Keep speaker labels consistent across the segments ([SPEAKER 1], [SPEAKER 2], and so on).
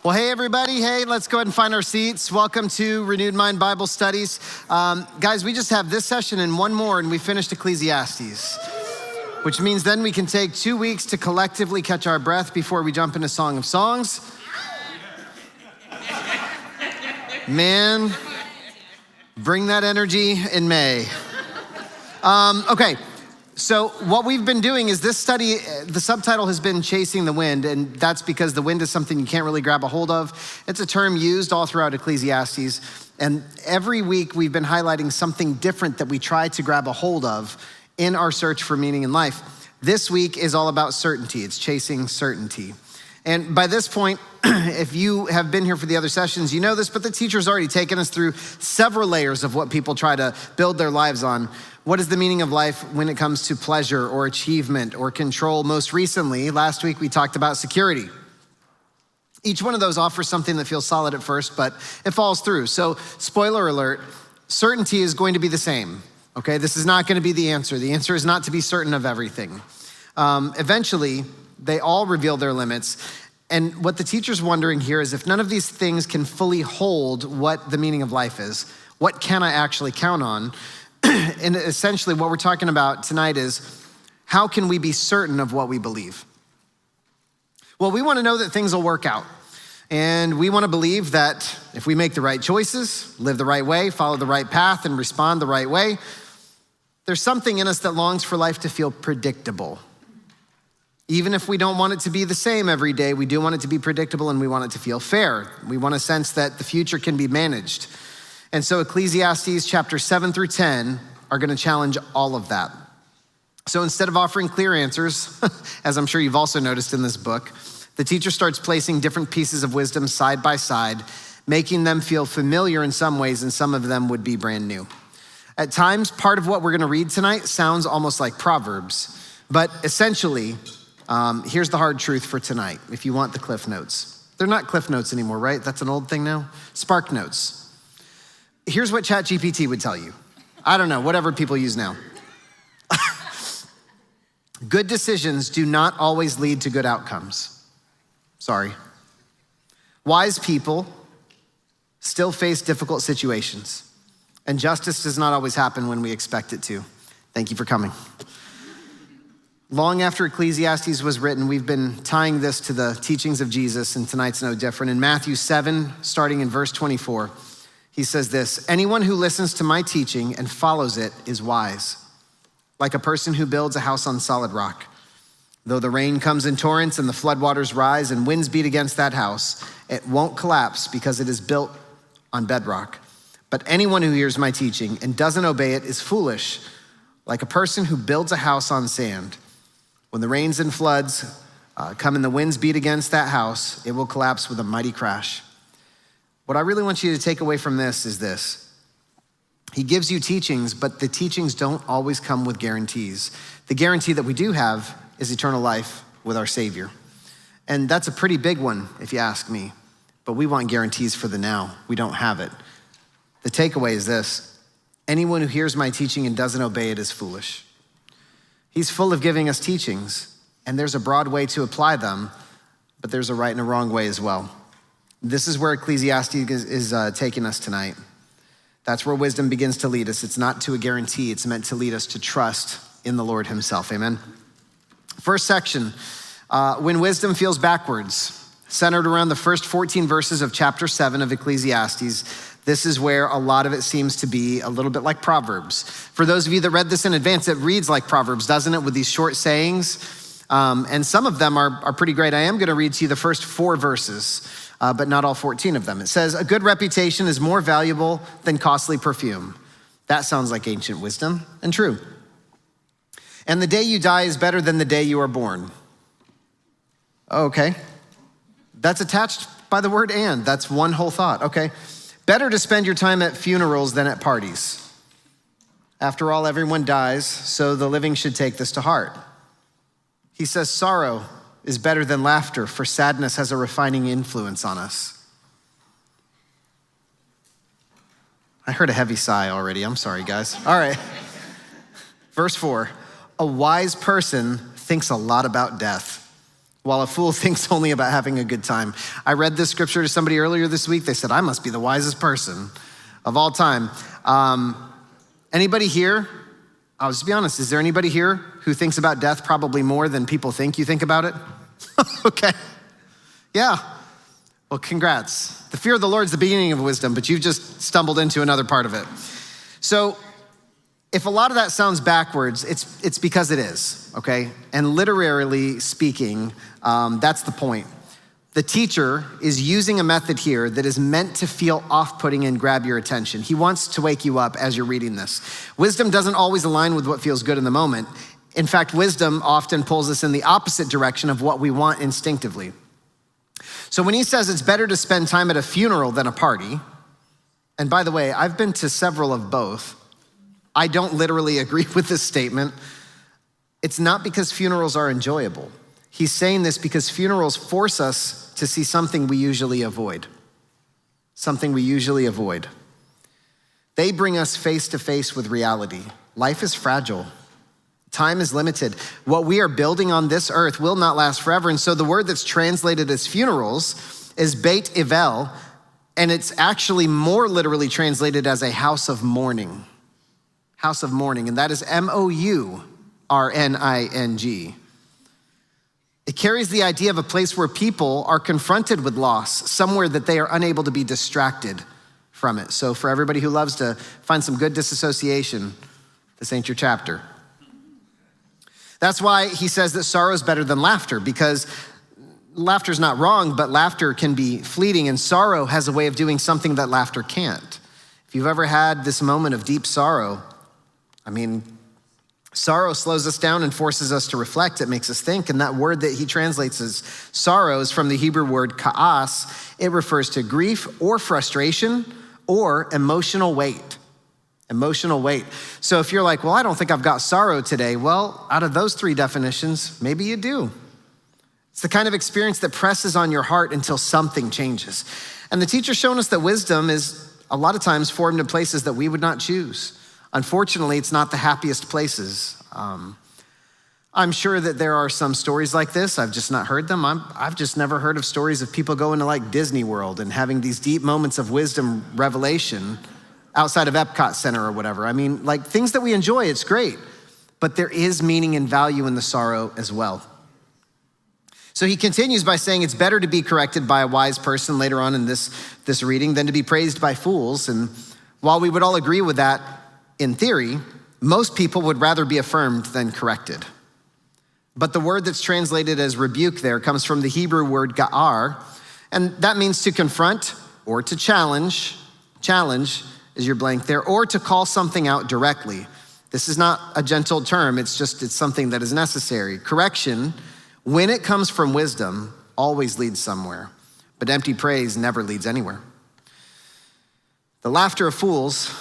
[SPEAKER 1] Well, hey, everybody. Hey, let's go ahead and find our seats. Welcome to Renewed Mind Bible Studies. Guys, we just have this session and one more, and we finished Ecclesiastes, which means then we can take 2 weeks to collectively catch our breath before we jump into Song of Songs. Man, bring that energy in May. Okay. So what we've been doing is this study, the subtitle has been Chasing the Wind, and that's because the wind is something you can't really grab a hold of. It's a term used all throughout Ecclesiastes, and every week we've been highlighting something different that we try to grab a hold of in our search for meaning in life. This week is all about certainty. It's chasing certainty. And by this point, if you have been here for the other sessions, you know this, but the teacher's already taken us through several layers of what people try to build their lives on. What is the meaning of life when it comes to pleasure or achievement or control? Most recently, last week, we talked about security. Each one of those offers something that feels solid at first, but it falls through. So spoiler alert, certainty is going to be the same, okay? This is not going to be the answer. The answer is not to be certain of everything. Eventually, they all reveal their limits. And what the teacher's wondering here is if none of these things can fully hold what the meaning of life is, what can I actually count on? And essentially what we're talking about tonight is how can we be certain of what we believe? Well, we want to know that things will work out. And we want to believe that if we make the right choices, live the right way, follow the right path, and respond the right way, there's something in us that longs for life to feel predictable. Even if we don't want it to be the same every day, we do want it to be predictable and we want it to feel fair. We want a sense that the future can be managed. And so Ecclesiastes chapter 7 through 10 are going to challenge all of that. So instead of offering clear answers, as I'm sure you've also noticed in this book, the teacher starts placing different pieces of wisdom side by side, making them feel familiar in some ways, and some of them would be brand new. At times, part of what we're going to read tonight sounds almost like Proverbs, but essentially, here's the hard truth for tonight, if you want the Cliff Notes. They're not Cliff Notes anymore, right? That's an old thing now. Spark Notes. Here's what ChatGPT would tell you. I don't know, whatever people use now. Good decisions do not always lead to good outcomes. Sorry. Wise people still face difficult situations, and justice does not always happen when we expect it to. Thank you for coming. Long after Ecclesiastes was written, we've been tying this to the teachings of Jesus, and tonight's no different. In Matthew 7, starting in verse 24, he says this, "Anyone who listens to my teaching and follows it is wise, like a person who builds a house on solid rock. Though the rain comes in torrents and the floodwaters rise and winds beat against that house, it won't collapse because it is built on bedrock. But anyone who hears my teaching and doesn't obey it is foolish, like a person who builds a house on sand. When the rains and floods come and the winds beat against that house, it will collapse with a mighty crash." What I really want you to take away from this is this. He gives you teachings, but the teachings don't always come with guarantees. The guarantee that we do have is eternal life with our Savior. And that's a pretty big one, if you ask me. But we want guarantees for the now. We don't have it. The takeaway is this. Anyone who hears my teaching and doesn't obey it is foolish. He's full of giving us teachings, and there's a broad way to apply them, but there's a right and a wrong way as well. This is where Ecclesiastes is taking us tonight. That's where wisdom begins to lead us. It's not to a guarantee. It's meant to lead us to trust in the Lord himself. Amen. First section, when wisdom feels backwards, centered around the first 14 verses of chapter 7 of Ecclesiastes. This is where a lot of it seems to be a little bit like Proverbs. For those of you that read this in advance, it reads like Proverbs, doesn't it, with these short sayings? And some of them are pretty great. I am going to read to you the first 4 verses. But not all 14 of them. It says, "A good reputation is more valuable than costly perfume." That sounds like ancient wisdom and true. "And the day you die is better than the day you are born." Okay. That's attached by the word "and." That's one whole thought. Okay. "Better to spend your time at funerals than at parties. After all, everyone dies, so the living should take this to heart." He says, "Sorrow is better than laughter, for sadness has a refining influence on us." I heard a heavy sigh already. I'm sorry, guys. All right. Verse 4, "A wise person thinks a lot about death, while a fool thinks only about having a good time. I read this scripture to somebody earlier this week. They said, I must be the wisest person of all time. Anybody here? I'll just be honest. Is there anybody here who thinks about death probably more than people think you think about it? Okay. Yeah. Well, congrats. The fear of the Lord is the beginning of wisdom, but you've just stumbled into another part of it. So if a lot of that sounds backwards, it's because it is, okay? And literally speaking, that's the point. The teacher is using a method here that is meant to feel off-putting and grab your attention. He wants to wake you up as you're reading this. Wisdom doesn't always align with what feels good in the moment. In fact, wisdom often pulls us in the opposite direction of what we want instinctively. So when he says it's better to spend time at a funeral than a party, and by the way, I've been to several of both. I don't literally agree with this statement. It's not because funerals are enjoyable. He's saying this because funerals force us to see something we usually avoid. Something we usually avoid. They bring us face to face with reality. Life is fragile. Time is limited. What we are building on this earth will not last forever. And so the word that's translated as funerals is Beit Evel, and it's actually more literally translated as a house of mourning. House of mourning, and that is Mourning. It carries the idea of a place where people are confronted with loss, somewhere that they are unable to be distracted from it. So for everybody who loves to find some good disassociation, this ain't your chapter. That's why he says that sorrow is better than laughter, because laughter's not wrong, but laughter can be fleeting, and sorrow has a way of doing something that laughter can't. If you've ever had this moment of deep sorrow, sorrow slows us down and forces us to reflect. It makes us think. And that word that he translates as sorrow is from the Hebrew word ka'as. It refers to grief or frustration or emotional weight. Emotional weight. So if you're like, well, I don't think I've got sorrow today. Well, out of those three definitions, maybe you do. It's the kind of experience that presses on your heart until something changes. And the teacher's shown us that wisdom is a lot of times formed in places that we would not choose. Unfortunately, it's not the happiest places. I'm sure that there are some stories like this. I've just not heard them. I've just never heard of stories of people going to like Disney World and having these deep moments of wisdom revelation outside of Epcot Center or whatever. Like things that we enjoy, it's great. But there is meaning and value in the sorrow as well. So he continues by saying it's better to be corrected by a wise person later on in this reading than to be praised by fools. And while we would all agree with that, in theory, most people would rather be affirmed than corrected. But the word that's translated as rebuke there comes from the Hebrew word ga'ar, and that means to confront or to challenge. Challenge is your blank there, or to call something out directly. This is not a gentle term, it's something that is necessary. Correction, when it comes from wisdom, always leads somewhere, but empty praise never leads anywhere. The laughter of fools,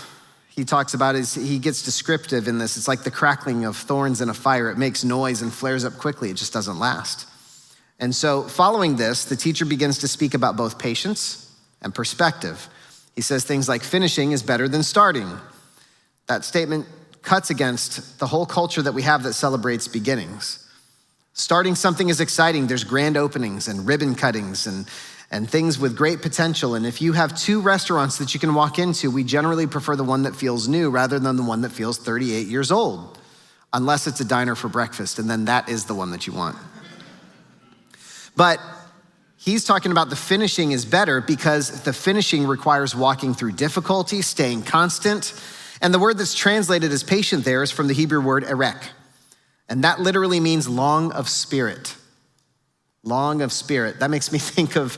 [SPEAKER 1] he talks about is he gets descriptive in this. It's like the crackling of thorns in a fire. It makes noise and flares up quickly. It just doesn't last. And so following this, the teacher begins to speak about both patience and perspective. He says things like finishing is better than starting. That statement cuts against the whole culture that we have that celebrates beginnings. Starting something is exciting. There's grand openings and ribbon cuttings and things with great potential. And if you have two restaurants that you can walk into, we generally prefer the one that feels new rather than the one that feels 38 years old, unless it's a diner for breakfast, and then that is the one that you want. But he's talking about the finishing is better because the finishing requires walking through difficulty, staying constant. And the word that's translated as patient there is from the Hebrew word erek. And that literally means long of spirit. Long of spirit. That makes me think of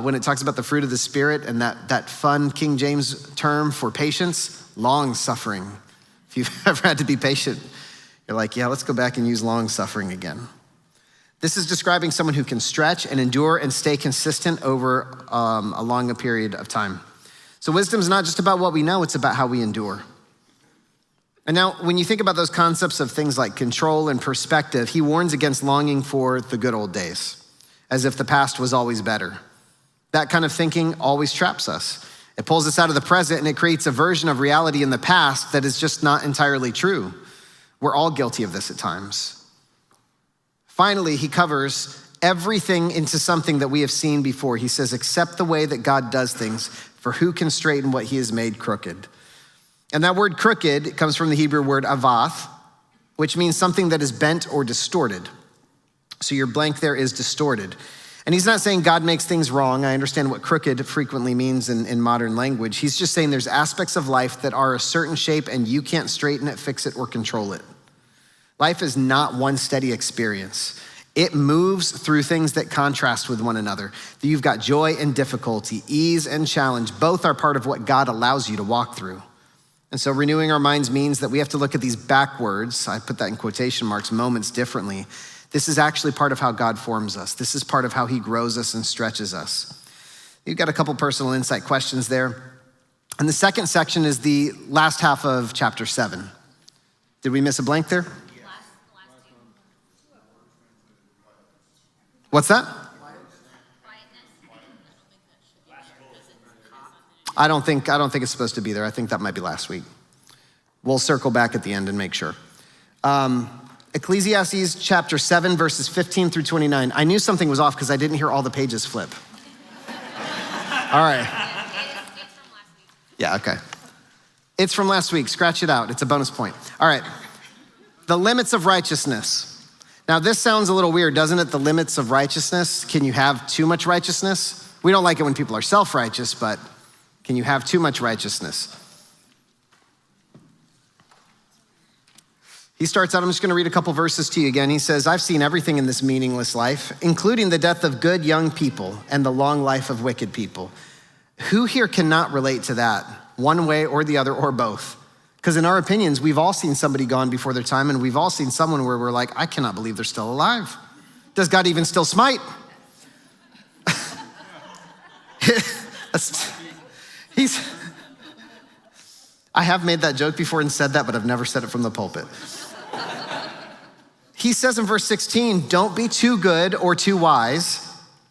[SPEAKER 1] when it talks about the fruit of the Spirit and that fun King James term for patience, long suffering. If you've ever had to be patient, you're like, yeah, let's go back and use long suffering again. This is describing someone who can stretch and endure and stay consistent over a long period of time. So wisdom is not just about what we know, it's about how we endure. And now, when you think about those concepts of things like control and perspective, he warns against longing for the good old days, as if the past was always better. That kind of thinking always traps us. It pulls us out of the present and it creates a version of reality in the past that is just not entirely true. We're all guilty of this at times. Finally, he covers everything into something that we have seen before. He says, accept the way that God does things, for who can straighten what he has made crooked? And that word crooked comes from the Hebrew word avath, which means something that is bent or distorted. So your blank there is distorted. And he's not saying God makes things wrong. I understand what crooked frequently means in modern language. He's just saying there's aspects of life that are a certain shape and you can't straighten it, fix it, or control it. Life is not one steady experience. It moves through things that contrast with one another. You've got joy and difficulty, ease and challenge. Both are part of what God allows you to walk through. And so renewing our minds means that we have to look at these backwards, I put that in quotation marks, moments differently. This is actually part of how God forms us. This is part of how he grows us and stretches us. You've got a couple personal insight questions there. And the second section is the last half of chapter 7. Did we miss a blank there? What's that? I don't think it's supposed to be there. I think that might be last week. We'll circle back at the end and make sure. Ecclesiastes chapter 7, verses 15 through 29. I knew something was off because I didn't hear all the pages flip. All right. Yeah, okay. It's from last week. Scratch it out. It's a bonus point. All right. The limits of righteousness. Now, this sounds a little weird, doesn't it? The limits of righteousness. Can you have too much righteousness? We don't like it when people are self-righteous, but can you have too much righteousness? He starts out, I'm just gonna read a couple verses to you again. He says, I've seen everything in this meaningless life, including the death of good young people and the long life of wicked people. Who here cannot relate to that, one way or the other or both? Because in our opinions, we've all seen somebody gone before their time, and we've all seen someone where we're like, I cannot believe they're still alive. Does God even still smite? I have made that joke before and said that, but I've never said it from the pulpit. He says in verse 16, don't be too good or too wise.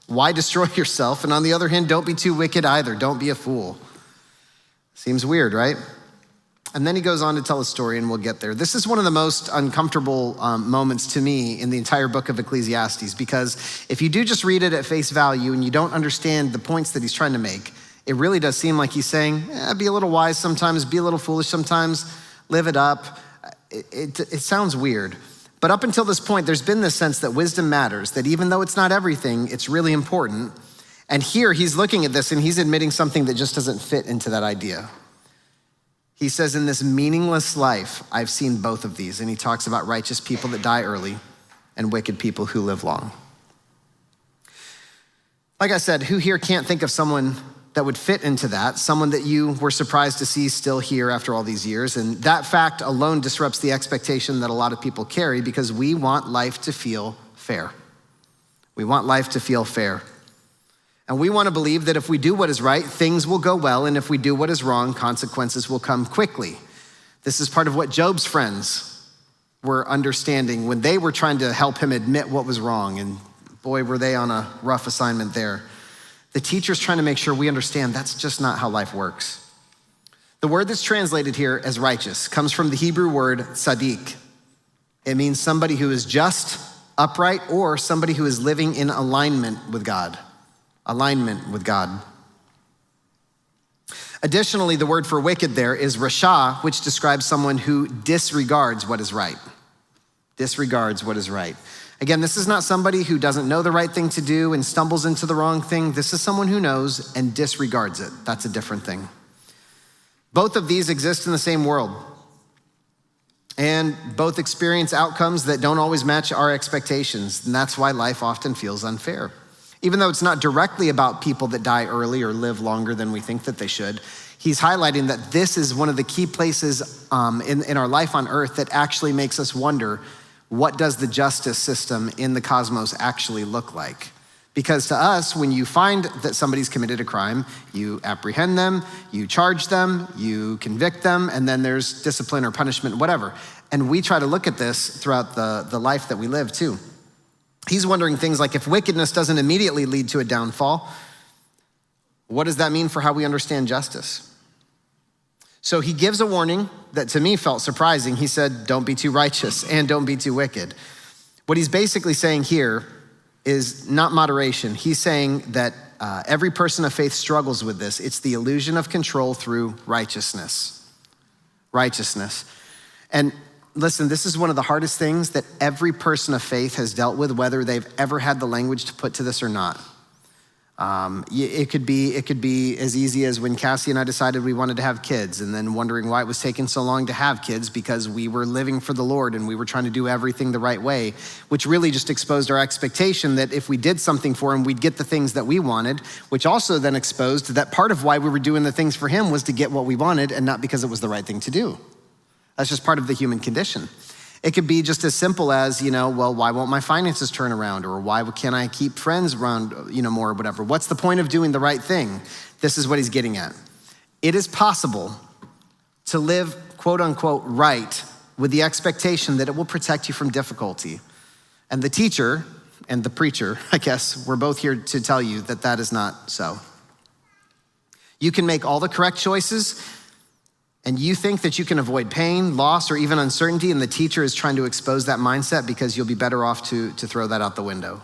[SPEAKER 1] Why destroy yourself? And on the other hand, don't be too wicked either. Don't be a fool. Seems weird, right? And then he goes on to tell a story, and we'll get there. This is one of the most uncomfortable moments to me in the entire book of Ecclesiastes, because if you do just read it at face value and you don't understand the points that he's trying to make, it really does seem like he's saying, be a little wise sometimes, be a little foolish sometimes, live it up. It sounds weird. But up until this point, there's been this sense that wisdom matters, that even though it's not everything, it's really important. And here he's looking at this and he's admitting something that just doesn't fit into that idea. He says, in this meaningless life, I've seen both of these. And he talks about righteous people that die early and wicked people who live long. Like I said, who here can't think of someone that would fit into that, someone that you were surprised to see still here after all these years? And that fact alone disrupts the expectation that a lot of people carry, because we want life to feel fair. We want life to feel fair. And we want to believe that if we do what is right, things will go well, and if we do what is wrong, consequences will come quickly. This is part of what Job's friends were understanding when they were trying to help him admit what was wrong, and boy, were they on a rough assignment there. The teacher's trying to make sure we understand that's just not how life works. The word that's translated here as righteous comes from the Hebrew word tzaddik. It means somebody who is just, upright, or somebody who is living in alignment with God. Alignment with God. Additionally, the word for wicked there is rasha, which describes someone who disregards what is right. Disregards what is right. Again, this is not somebody who doesn't know the right thing to do and stumbles into the wrong thing. This is someone who knows and disregards it. That's a different thing. Both of these exist in the same world, and both experience outcomes that don't always match our expectations, and that's why life often feels unfair. Even though it's not directly about people that die early or live longer than we think that they should, he's highlighting that this is one of the key places in our life on earth that actually makes us wonder, what does the justice system in the cosmos actually look like? Because to us, when you find that somebody's committed a crime, you apprehend them, you charge them, you convict them, and then there's discipline or punishment, whatever. And we try to look at this throughout the life that we live too. He's wondering things like, if wickedness doesn't immediately lead to a downfall, what does that mean for how we understand justice? So he gives a warning that to me felt surprising. He said, don't be too righteous and don't be too wicked. What he's basically saying here is not moderation. He's saying that every person of faith struggles with this. It's the illusion of control through righteousness. Righteousness. And listen, this is one of the hardest things that every person of faith has dealt with, whether they've ever had the language to put to this or not. It could be as easy as when Cassie and I decided we wanted to have kids, and then wondering why it was taking so long to have kids, because we were living for the Lord and we were trying to do everything the right way, which really just exposed our expectation that if we did something for him, we'd get the things that we wanted, which also then exposed that part of why we were doing the things for him was to get what we wanted and not because it was the right thing to do. That's just part of the human condition. It could be just as simple as, well, why won't my finances turn around? Or why can't I keep friends around, more or whatever? What's the point of doing the right thing? This is what he's getting at. It is possible to live, quote unquote, right with the expectation that it will protect you from difficulty. And the teacher and the preacher, I guess, we're both here to tell you that that is not so. You can make all the correct choices, and you think that you can avoid pain, loss, or even uncertainty, and the teacher is trying to expose that mindset because you'll be better off to throw that out the window.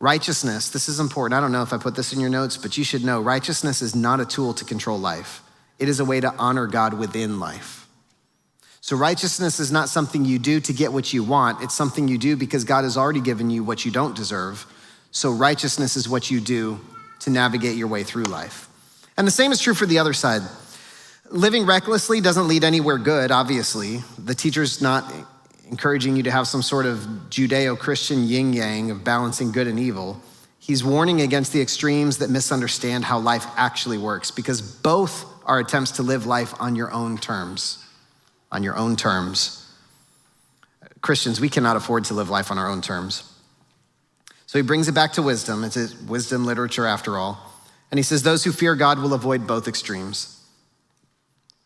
[SPEAKER 1] Righteousness, this is important. I don't know if I put this in your notes, but you should know righteousness is not a tool to control life. It is a way to honor God within life. So righteousness is not something you do to get what you want. It's something you do because God has already given you what you don't deserve. So righteousness is what you do to navigate your way through life. And the same is true for the other side. Living recklessly doesn't lead anywhere good, obviously. The teacher's not encouraging you to have some sort of Judeo-Christian yin-yang of balancing good and evil. He's warning against the extremes that misunderstand how life actually works, because both are attempts to live life on your own terms. On your own terms. Christians, we cannot afford to live life on our own terms. So he brings it back to wisdom. It's a wisdom literature after all. And he says, those who fear God will avoid both extremes.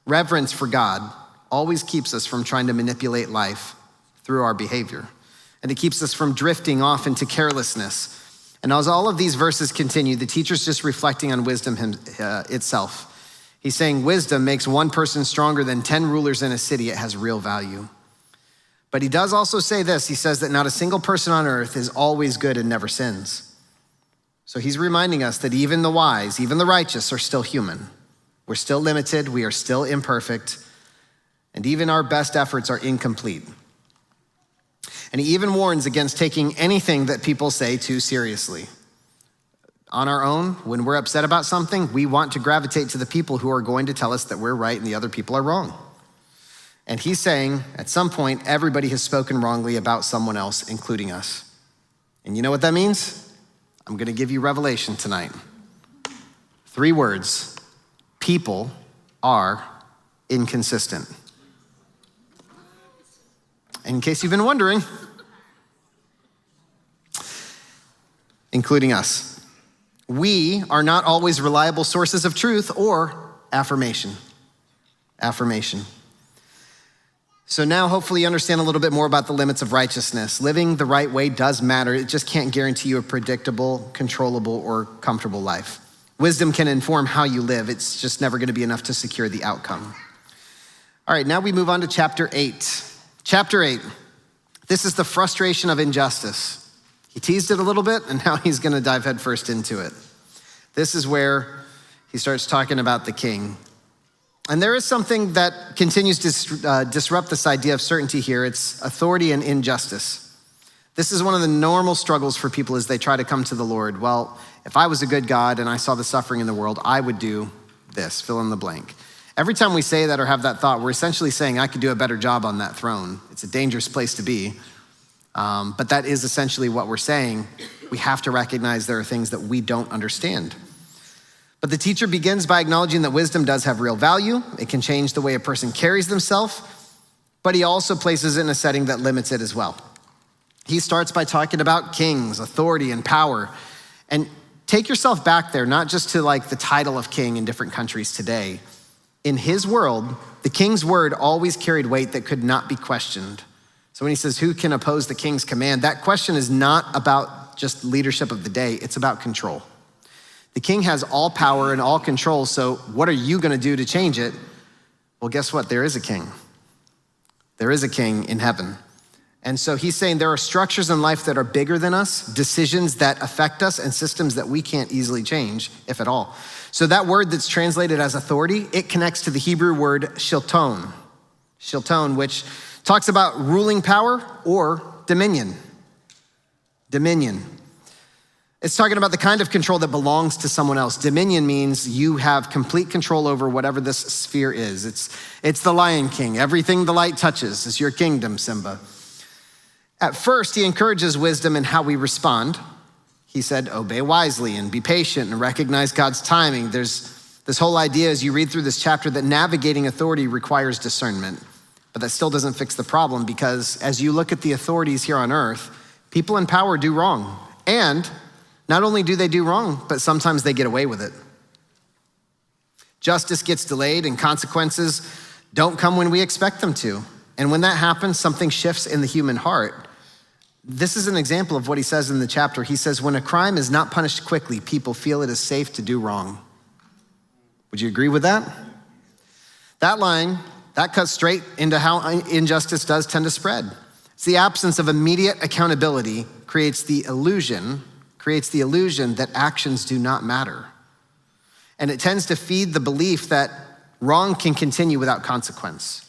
[SPEAKER 1] Reverence for God always keeps us from trying to manipulate life through our behavior. And it keeps us from drifting off into carelessness. And as all of these verses continue, the teacher's just reflecting on wisdom itself. He's saying wisdom makes one person stronger than 10 rulers in a city. It has real value. But he does also say this. He says that not a single person on earth is always good and never sins. So he's reminding us that even the wise, even the righteous are still human. We're still limited, we are still imperfect, and even our best efforts are incomplete. And he even warns against taking anything that people say too seriously. On our own, when we're upset about something, we want to gravitate to the people who are going to tell us that we're right and the other people are wrong. And he's saying, at some point, everybody has spoken wrongly about someone else, including us. And you know what that means? I'm gonna give you revelation tonight. 3 words. People are inconsistent. In case you've been wondering, including us, we are not always reliable sources of truth or affirmation. Affirmation. So now hopefully you understand a little bit more about the limits of righteousness. Living the right way does matter. It just can't guarantee you a predictable, controllable, or comfortable life. Wisdom can inform how you live. It's just never going to be enough to secure the outcome. All right, now we move on to chapter 8. Chapter 8, this is the frustration of injustice. He teased it a little bit, and now he's going to dive headfirst into it. This is where he starts talking about the king. And there is something that continues to disrupt this idea of certainty here. It's authority and injustice. This is one of the normal struggles for people as they try to come to the Lord. Well, if I was a good God and I saw the suffering in the world, I would do this, fill in the blank. Every time we say that or have that thought, we're essentially saying I could do a better job on that throne. It's a dangerous place to be. But that is essentially what we're saying. We have to recognize there are things that we don't understand. But the teacher begins by acknowledging that wisdom does have real value. It can change the way a person carries themselves, but he also places it in a setting that limits it as well. He starts by talking about kings, authority, and power. And take yourself back there, not just to like the title of king in different countries today. In his world, the king's word always carried weight that could not be questioned. So when he says, who can oppose the king's command? That question is not about just leadership of the day, it's about control. The king has all power and all control, so what are you gonna do to change it? Well, guess what? There is a king. There is a king in heaven. And so he's saying there are structures in life that are bigger than us, decisions that affect us, and systems that we can't easily change, if at all. So that word that's translated as authority, it connects to the Hebrew word shilton, which talks about ruling power or dominion. Dominion. It's talking about the kind of control that belongs to someone else. Dominion means you have complete control over whatever this sphere is. It's the Lion King. Everything the light touches is your kingdom, Simba. At first, he encourages wisdom in how we respond. He said, obey wisely and be patient and recognize God's timing. There's this whole idea as you read through this chapter that navigating authority requires discernment, but that still doesn't fix the problem because as you look at the authorities here on earth, people in power do wrong. And not only do they do wrong, but sometimes they get away with it. Justice gets delayed and consequences don't come when we expect them to. And when that happens, something shifts in the human heart. This is an example of what he says in the chapter. He says, when a crime is not punished quickly, people feel it is safe to do wrong. Would you agree with that? That line, that cuts straight into how injustice does tend to spread. It's the absence of immediate accountability creates the illusion that actions do not matter. And it tends to feed the belief that wrong can continue without consequence.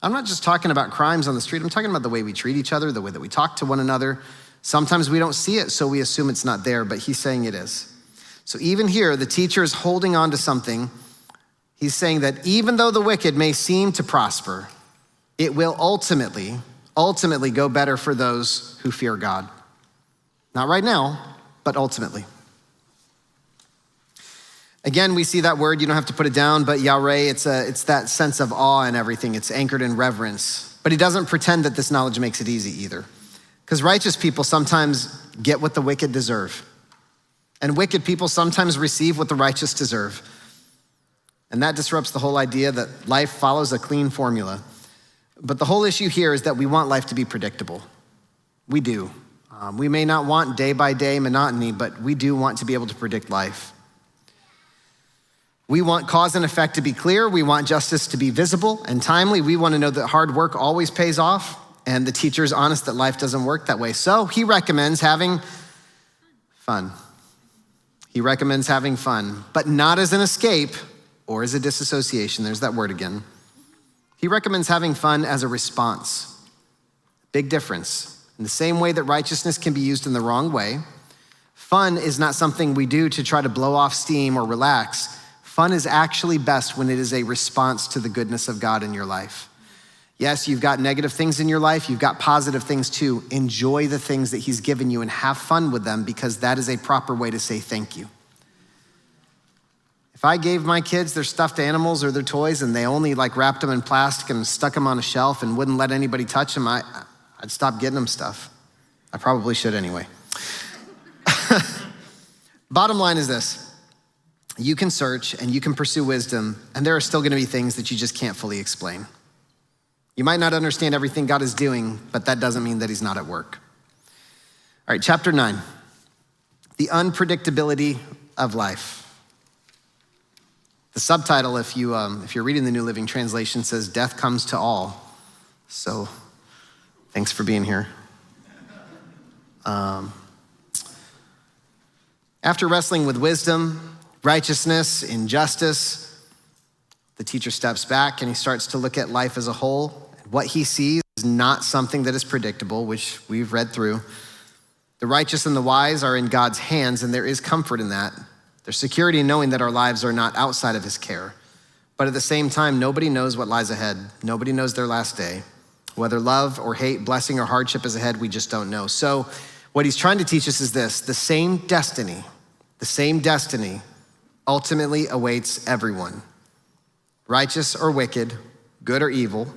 [SPEAKER 1] I'm not just talking about crimes on the street. I'm talking about the way we treat each other, the way that we talk to one another. Sometimes we don't see it, so we assume it's not there, but he's saying it is. So even here, the teacher is holding on to something. He's saying that even though the wicked may seem to prosper, it will ultimately go better for those who fear God. Not right now, but ultimately. Again, we see that word, you don't have to put it down, but Yahweh, it's that sense of awe and everything. It's anchored in reverence. But he doesn't pretend that this knowledge makes it easy either. Because righteous people sometimes get what the wicked deserve. And wicked people sometimes receive what the righteous deserve. And that disrupts the whole idea that life follows a clean formula. But the whole issue here is that we want life to be predictable. We do. We may not want day by day monotony, but we do want to be able to predict life. We want cause and effect to be clear. We want justice to be visible and timely. We want to know that hard work always pays off. And the teacher is honest that life doesn't work that way. So he recommends having fun. He recommends having fun, but not as an escape or as a disassociation. There's that word again. He recommends having fun as a response. Big difference. In the same way that righteousness can be used in the wrong way, fun is not something we do to try to blow off steam or relax. Fun is actually best when it is a response to the goodness of God in your life. Yes, you've got negative things in your life. You've got positive things too. Enjoy the things that he's given you and have fun with them because that is a proper way to say thank you. If I gave my kids their stuffed animals or their toys and they only wrapped them in plastic and stuck them on a shelf and wouldn't let anybody touch them, I'd stop getting them stuff. I probably should anyway. Bottom line is this. You can search and you can pursue wisdom, and there are still gonna be things that you just can't fully explain. You might not understand everything God is doing, but that doesn't mean that he's not at work. All right, chapter 9, the unpredictability of life. The subtitle, if you're reading the New Living Translation, says, Death Comes to All. So thanks for being here. After wrestling with wisdom, righteousness, injustice, the teacher steps back and he starts to look at life as a whole. What he sees is not something that is predictable, which we've read through. The righteous and the wise are in God's hands, and there is comfort in that. There's security in knowing that our lives are not outside of his care. But at the same time, nobody knows what lies ahead. Nobody knows their last day. Whether love or hate, blessing or hardship is ahead, we just don't know. So what he's trying to teach us is this: the same destiny ultimately awaits everyone. Righteous or wicked, good or evil,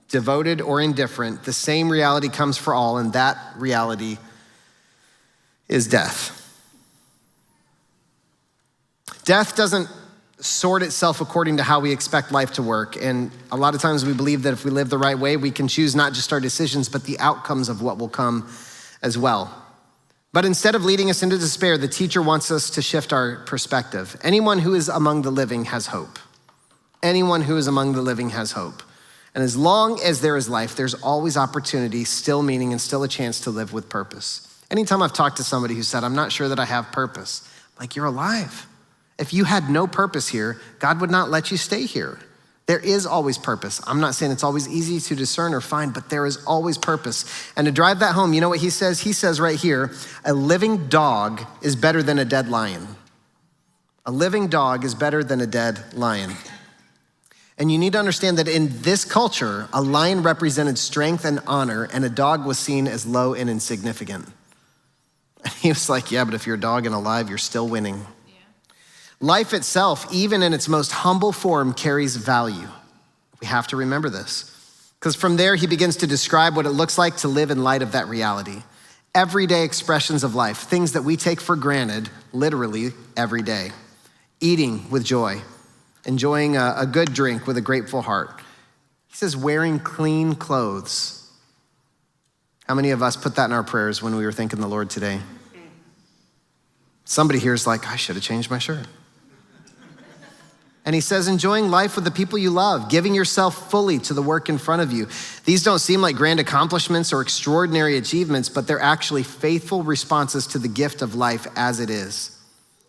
[SPEAKER 1] devoted or indifferent, the same reality comes for all, and that reality is death. Death doesn't sort itself according to how we expect life to work, and a lot of times we believe that if we live the right way, we can choose not just our decisions, but the outcomes of what will come as well. But instead of leading us into despair, the teacher wants us to shift our perspective. Anyone who is among the living has hope. Anyone who is among the living has hope. And as long as there is life, there's always opportunity, still meaning, and still a chance to live with purpose. Anytime I've talked to somebody who said, I'm not sure that I have purpose, I'm like, you're alive. If you had no purpose here, God would not let you stay here. There is always purpose. I'm not saying it's always easy to discern or find, but there is always purpose. And to drive that home, you know what he says? He says right here, a living dog is better than a dead lion. A living dog is better than a dead lion. And you need to understand that in this culture, a lion represented strength and honor, and a dog was seen as low and insignificant. And he was like, yeah, but if you're a dog and alive, you're still winning. Life itself, even in its most humble form, carries value. We have to remember this. Because from there, he begins to describe what it looks like to live in light of that reality. Everyday expressions of life, things that we take for granted, literally every day. Eating with joy, enjoying a good drink with a grateful heart. He says wearing clean clothes. How many of us put that in our prayers when we were thanking the Lord today? Somebody here is like, I should have changed my shirt. And he says, enjoying life with the people you love, giving yourself fully to the work in front of you. These don't seem like grand accomplishments or extraordinary achievements, but they're actually faithful responses to the gift of life as it is,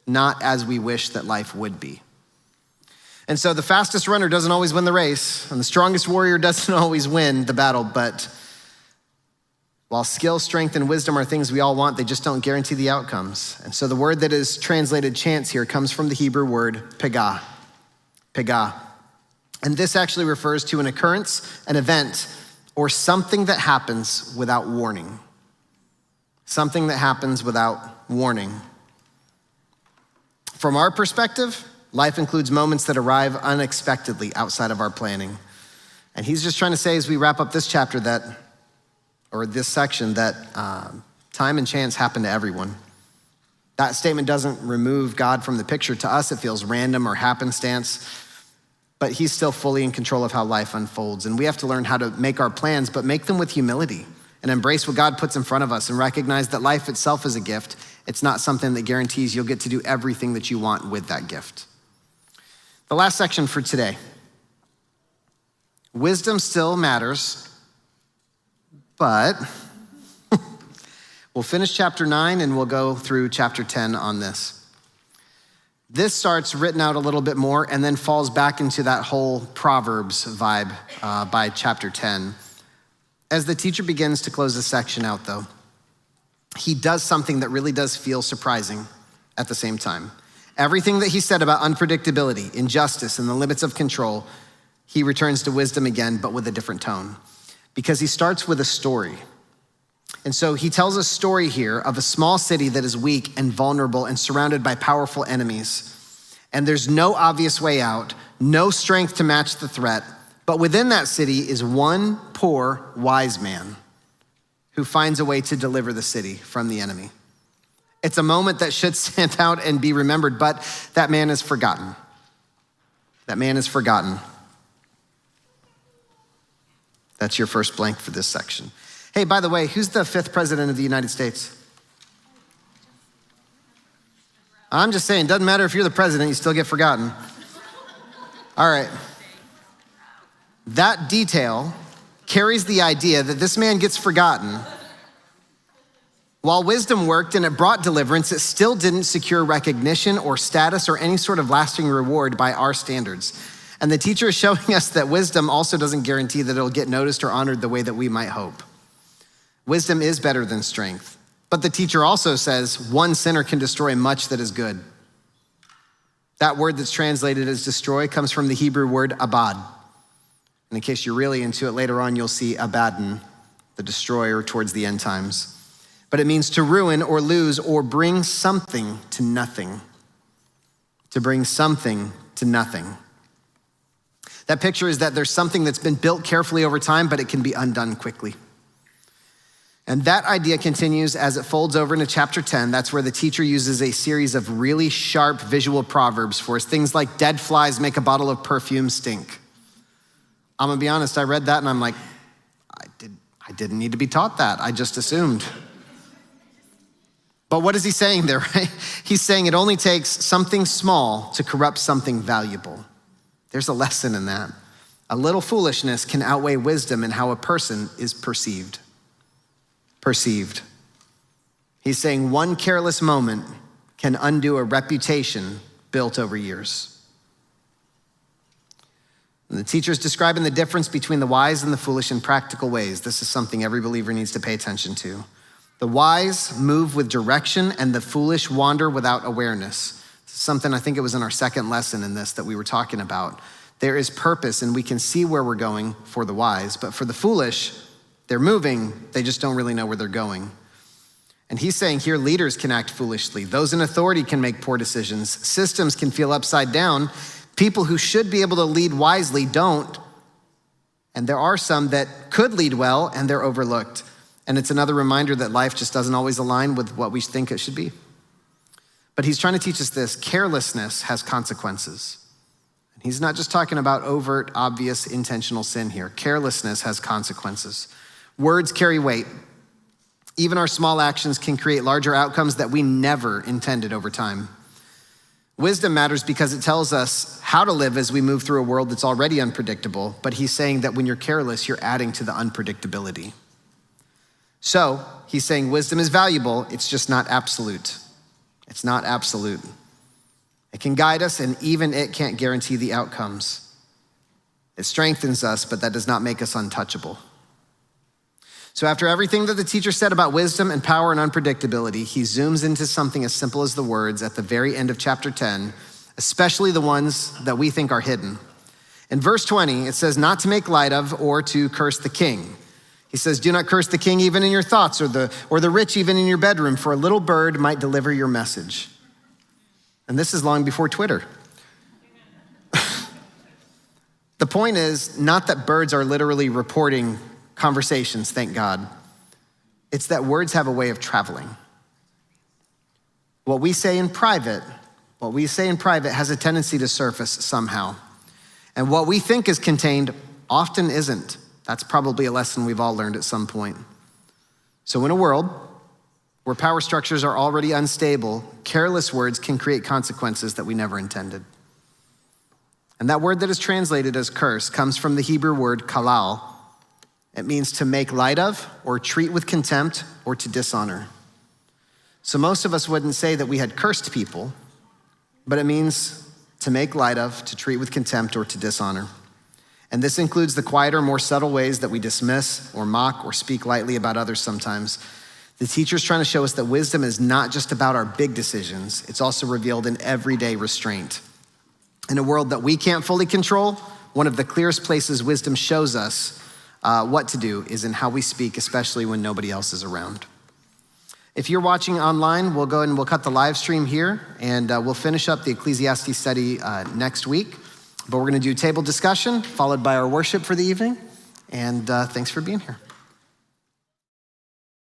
[SPEAKER 1] not as we wish that life would be. And so the fastest runner doesn't always win the race, and the strongest warrior doesn't always win the battle, but while skill, strength, and wisdom are things we all want, they just don't guarantee the outcomes. And so the word that is translated chance here comes from the Hebrew word pagah. Pagah. And this actually refers to an occurrence, an event, or something that happens without warning. Something that happens without warning. From our perspective, life includes moments that arrive unexpectedly outside of our planning. And he's just trying to say as we wrap up this chapter or this section, that time and chance happen to everyone. That statement doesn't remove God from the picture. To us, it feels random or happenstance, but he's still fully in control of how life unfolds. And we have to learn how to make our plans, but make them with humility and embrace what God puts in front of us and recognize that life itself is a gift. It's not something that guarantees you'll get to do everything that you want with that gift. The last section for today. Wisdom still matters, but we'll finish chapter 9 and we'll go through chapter 10 on this. This starts written out a little bit more and then falls back into that whole Proverbs vibe by chapter 10. As the teacher begins to close this section out though, he does something that really does feel surprising at the same time. Everything that he said about unpredictability, injustice, and the limits of control, he returns to wisdom again, but with a different tone. Because he starts with a story. And so he tells a story here of a small city that is weak and vulnerable and surrounded by powerful enemies. And there's no obvious way out, no strength to match the threat. But within that city is one poor wise man who finds a way to deliver the city from the enemy. It's a moment that should stand out and be remembered, but that man is forgotten. That man is forgotten. That's your first blank for this section. Hey, by the way, who's the 5th president of the United States? I'm just saying, doesn't matter if you're the president, you still get forgotten. All right. That detail carries the idea that this man gets forgotten. While wisdom worked and it brought deliverance, it still didn't secure recognition or status or any sort of lasting reward by our standards. And the teacher is showing us that wisdom also doesn't guarantee that it'll get noticed or honored the way that we might hope. Wisdom is better than strength. But the teacher also says one sinner can destroy much that is good. That word that's translated as destroy comes from the Hebrew word abad. And in case you're really into it, later on you'll see Abaddon, the destroyer towards the end times. But it means to ruin or lose or bring something to nothing. To bring something to nothing. That picture is that there's something that's been built carefully over time, but it can be undone quickly. And that idea continues as it folds over into chapter 10. That's where the teacher uses a series of really sharp visual proverbs for us. Things like dead flies make a bottle of perfume stink. I'm gonna be honest, I read that and I'm like, I didn't need to be taught that. I just assumed. But what is he saying there, right? He's saying it only takes something small to corrupt something valuable. There's a lesson in that. A little foolishness can outweigh wisdom in how a person is perceived. Perceived. He's saying one careless moment can undo a reputation built over years. And the teacher's describing the difference between the wise and the foolish in practical ways. This is something every believer needs to pay attention to. The wise move with direction and the foolish wander without awareness. This is something, I think it was in our second lesson in this that we were talking about. There is purpose and we can see where we're going for the wise, but for the foolish, they're moving, they just don't really know where they're going. And he's saying here, leaders can act foolishly. Those in authority can make poor decisions. Systems can feel upside down. People who should be able to lead wisely don't. And there are some that could lead well and they're overlooked. And it's another reminder that life just doesn't always align with what we think it should be. But he's trying to teach us this: carelessness has consequences. And he's not just talking about overt, obvious, intentional sin here. Carelessness has consequences. Words carry weight. Even our small actions can create larger outcomes that we never intended over time. Wisdom matters because it tells us how to live as we move through a world that's already unpredictable, but he's saying that when you're careless, you're adding to the unpredictability. So he's saying wisdom is valuable, it's just not absolute. It's not absolute. It can guide us, and even it can't guarantee the outcomes. It strengthens us, but that does not make us untouchable. So after everything that the teacher said about wisdom and power and unpredictability, he zooms into something as simple as the words at the very end of chapter 10, especially the ones that we think are hidden. In verse 20, it says not to make light of or to curse the king. He says, do not curse the king even in your thoughts, or the rich even in your bedroom, for a little bird might deliver your message. And this is long before Twitter. The point is not that birds are literally reporting conversations, thank God. It's that words have a way of traveling. What we say in private has a tendency to surface somehow. And what we think is contained often isn't. That's probably a lesson we've all learned at some point. So in a world where power structures are already unstable, careless words can create consequences that we never intended. And that word that is translated as curse comes from the Hebrew word kalal. It means to make light of, or treat with contempt, or to dishonor. So most of us wouldn't say that we had cursed people, but it means to make light of, to treat with contempt, or to dishonor. And this includes the quieter, more subtle ways that we dismiss or mock or speak lightly about others sometimes. The teacher's trying to show us that wisdom is not just about our big decisions. It's also revealed in everyday restraint. In a world that we can't fully control, one of the clearest places wisdom shows us what to do is in how we speak, especially when nobody else is around. If you're watching online, we'll go ahead and we'll cut the live stream here, and we'll finish up the Ecclesiastes study next week. But we're gonna do table discussion, followed by our worship for the evening, and thanks for being here.